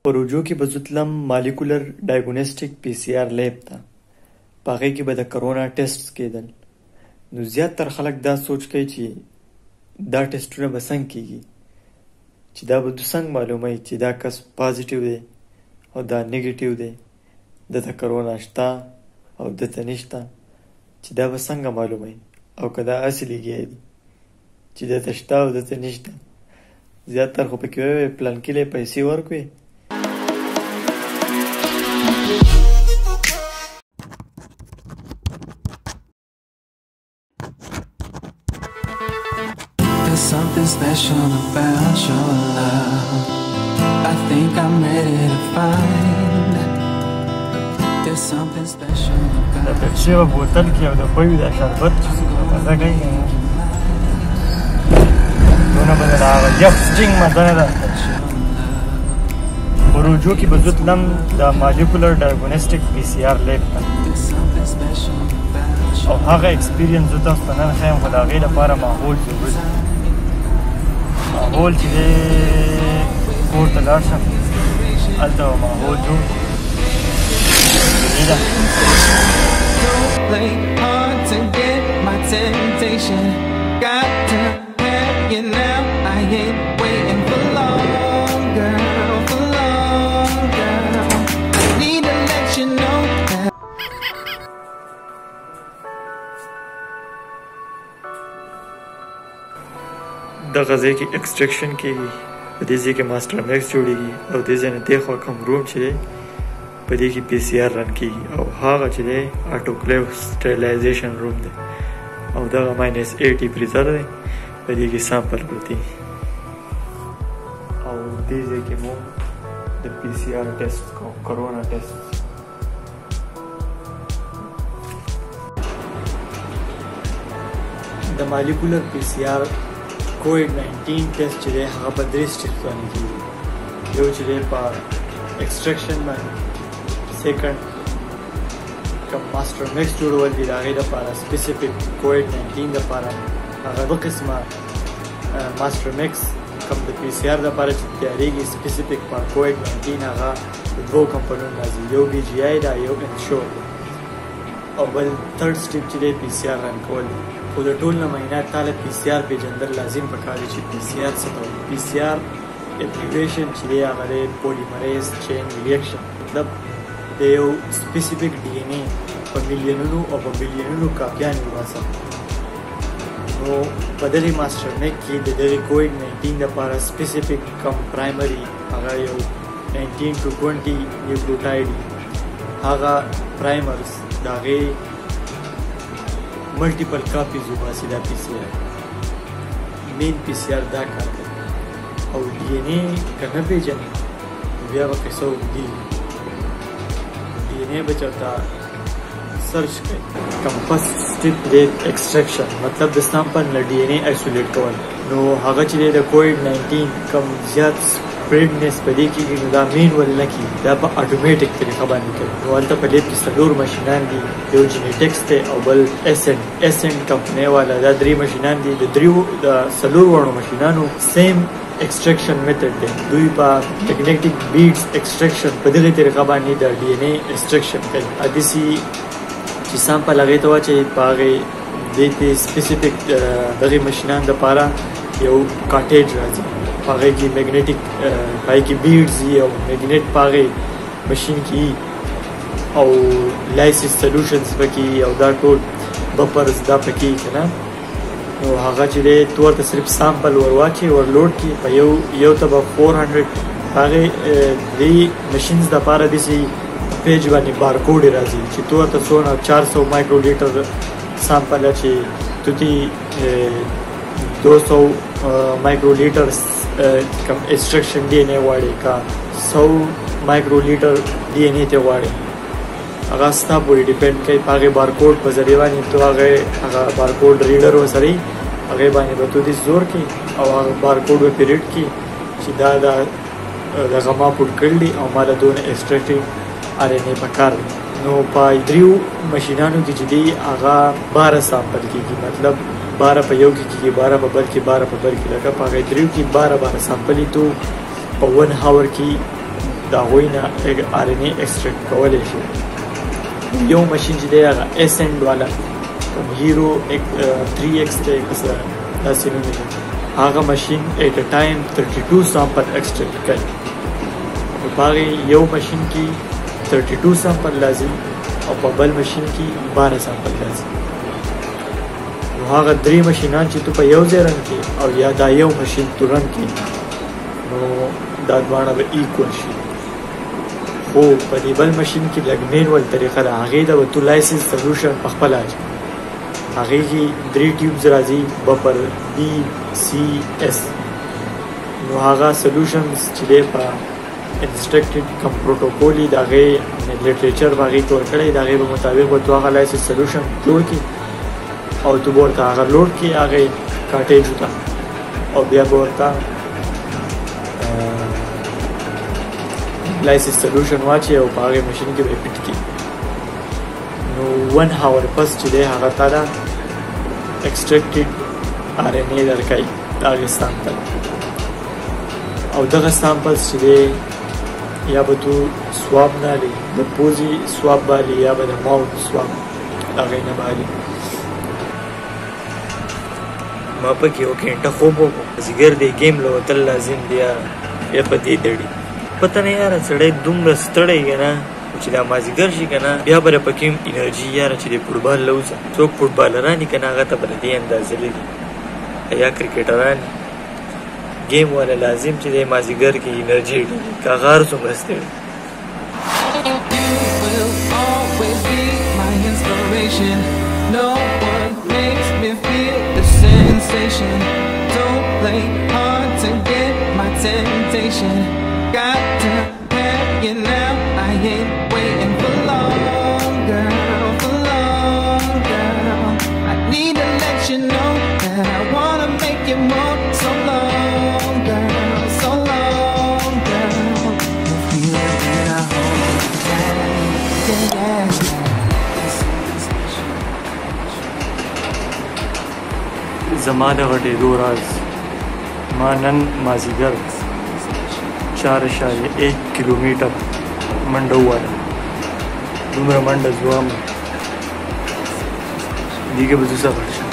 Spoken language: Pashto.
پروژو کې به زتلم مالیکولر ډایګنوستیک پی سی آر لیب ته. په هغې کې به د کرونا ټیسټ کېدل. نو زیاتر خلک دا سوچ کوي چې دا ټیسټونه به څنګه کېږي، چې دا به څنګه معلوموي چې دا کس پازیټیو دی او دا نیګیټیو دی، دته کرونا شته او دته نشته، چې دا به څنګه معلوموي، او که دا اصلي لګیا دي چې دته شته او دته نشته. زیاتر خو پکې وایي پلانکي له پیسې ورکوي. There's something special about your love. I think I'm ready to find. There's something special about د پیپسي په بوتل کې او د پوی د شربت چې څومره مزه کوي، دونه به د هغه یخ سټینګ مزه نه ده. پروژو کې به زه تلم د مالیکولر ډایګنوستیک پی سی آر لیب ته، او هغه ایکسپیرینس زه تاسو ته نن ښیم. خو د هغې لپاره ماحول ضروري دی. ماحول چې دی کور ته لاړ شم، هلته به ماحول جوړ کړو. play hard to get my temptation. Got to have you now. I ain't waiting for long, girl, for long, girl. I need to let you know that. دغه ځای کې ایکسټریکشن کېږي، په دې ځای کې ماسټر میکس جوړېږي، او دې ځای نه دې خوا کوم روم چې دی په دې کې پی سی آر رن کېږي، او هغه چې دی اټوکلیو سټریلایزیشن روم دی، او دغه -80 فریزر دی، په دې کې سامپل پرتي، او دې ځای کې مو د پی سی آر ټیسټ کوم، کرونا ټیسټ. د مالیکولر پی سی آر کووډ-19 ټیسټ چې دی هغه په 3 سټیپس باندې کېږي. یو چې دی په ایکسټریکشن باندې، سیکنډ کوم ماسټر میکس جوړول دي د هغې دپاره سپیسیفیک کووډ-19 دپاره، هغه دوه قسمه ماسټر میکس کوم د پی سی آر دپاره چې تیارېږي سپیسیفیک په کووډ-19، هغه د دوو کمپنیو راځي، یو بي جی آی ده، یو انشور ده، او بل تھرډ سټیپ چې دی پی سی آر رن کول دي. خو د ټول نه معاینات تاله پی سی آر پیژندل لازم پکار دي چې پی سی آر څه ته وایي. پی سی آر اپلیکیشن چې دی هغه دی پولیمریز چین ریاکشن، مطلب د یو سپیسیفیک ډي ان اے په میلیونونو او په بلیونونو کاپیانې وباسه. نو په دغې ماسټر میک کې د دغې کووډ-19 دپاره سپیسیفیک کم پرایمري هغه یو 19 to 20 نیوکلیوټاید هغه پرایمرز د هغې ملټیپل کاپیز وباسي. دا پی سی آر مین پی سی آر دا کار کوي، او ډي ان اے که نه پېژني بیا به قصه اوږدي. ډي ان اے به چېرته سرچ کوي. کوم فرسټ سټیپ دی ایکسټریکشن، مطلب د سامپل نه ډي ان اے آیسولیټ کول. نو هغه چې دی د کووډ-19 کوم زیات سپریډنس په دې کېږي، نو دا مینول نه کېږي، دا په اټومیټک طریقه باندې کوي. نو هلته په لیب کې 4 ماشینان دي، یو جینیټکس دی او بل اسنډ کمپنۍ والا، دا 3 ماشینان دي. د 4 وړو ماشینانو سیم ایکسټریکشن میتھډ دی. دوی په میګنیټک بیډز ایکسټریکشن په دغې طریقه باندې د ډي ان اے ایکسټریکشن کوي. داسې چې سامپل هغې ته واچوي، په هغې دې کې سپیسیفیک دغې ماشینانو دپاره یو کاټیج راځي، په هغې کې میګنیټک پای کې بیډز وي او میګنیټ په هغې مشین کې وي، او لایسیس سلوشنز پکې او دا ټول بفرز دا پکې که نه. نو هغه چې دی تو ورته صرف سامپل ورواچي، ورلوډ کړي په یو ته به 400 هغې دې مشینز دپاره داسې پیج باندې بارکوډ یې راځي چې تو ورته څونه 400 مایکرو لیټر سامپل چې تو تی 200 مایکرو لیټر کم ایکسټریکشن ډي ان اے غواړي، که 100 مایکرو لیټر ډي ان اے ته غواړي، هغه ستا پورې ډیپینډ کوي. په هغې بارکوډ په ذریعه باندې تو هغه بارکوډ ریډر ورسره وي، هغې باندې به تو دې زور کړي او هغه بارکوډ به پرې ریډ کړي چې دا دغه ما پوټ کړل دي او ما له دونه ایکسټریکټیو آر ان اے پکار دی. نو په 3 ماشینانو کې چې دی هغه 12 سامپل کېږي، مطلب 12 په یو کې کېږي، 12 په بل کې، 12 په بل کې، لکه په هغې 3 کې 12 سامپل تو په 1 هاور کې دا هغوی نه RNA ایکسټریکټ کولی شي. یو ماشین چې دی هغه SN والا هیرو 3X دی داسې نوم دی. هغه ماشین ایٹ ا ټایم 32 سامپل ایکسټریکټ کوي. په هغې یو ماشین کې 32 سامپل لازم او په بل ماشین کې 12 سامپل لازم. نو هغه درې ماشینان چې تو په یو ځای رن کې او یا دا یو ماشین تو رن کې نو دا دواړه به ایکول شي. خو په دې بل ماشین کې لږ مینول طریقه ده. هغې ته به تو لایسنس سلوشن په خپله اچوي. هغې کې 3 ټیوبز راځي بفر BCS. نو هغه سلوشنز چې دی په انسټرکټډ کم پروټوکول د هغې لیټریچر به هغې ته ورکړی. د هغې په مطابق به تو هغه لایسنس سلوشن جوړ کړي او تو به ورته هغه لوډ کړي هغې کاټیجو ته او بیا به ورته لایسنس سلوشن واچي او په هغې ماشین کې به یې فټ کړي. نو 1 هاور پس چې دی هغه تا ده ایکسټرکټډ RNA درکوي د هغې سامپل. او دغه سامپلز چې دی یا به تو سواب نه لي د پوزي سواب بالي یا به د ماوت سواب د هغې نه بالي. ما پکې یو ګنټه خوب وکړو. مازدیګر دی ګیم له وتل لازم دی یا په دې دړي پته نه یاره سړی دومره ستړی که نه چې دا مازدیګر شي که نه بیا به پکې انرژي یاره چې د فوټبال لوځه څوک فوټبالران که نه هغه ته به د دې اندازې لري یا کرکټران گیم والا لازم چې د مازدیګر کې انرژي ډېري که غار څومره ستړی. No one makes me feel the sensation. Don't play hard to get my temptation. Got to have you now. I ain't waiting for long, girl, for long, girl. I need to let you know that I wanna make you more. So long, girl, so long, girl. If you let me hold you tight, yeah. زما د غټېدو راز ما نن مازدیګر 4.1 کیلومیټر منډه ووهله. دومره منډه زوم دیګه به زه سفر شم.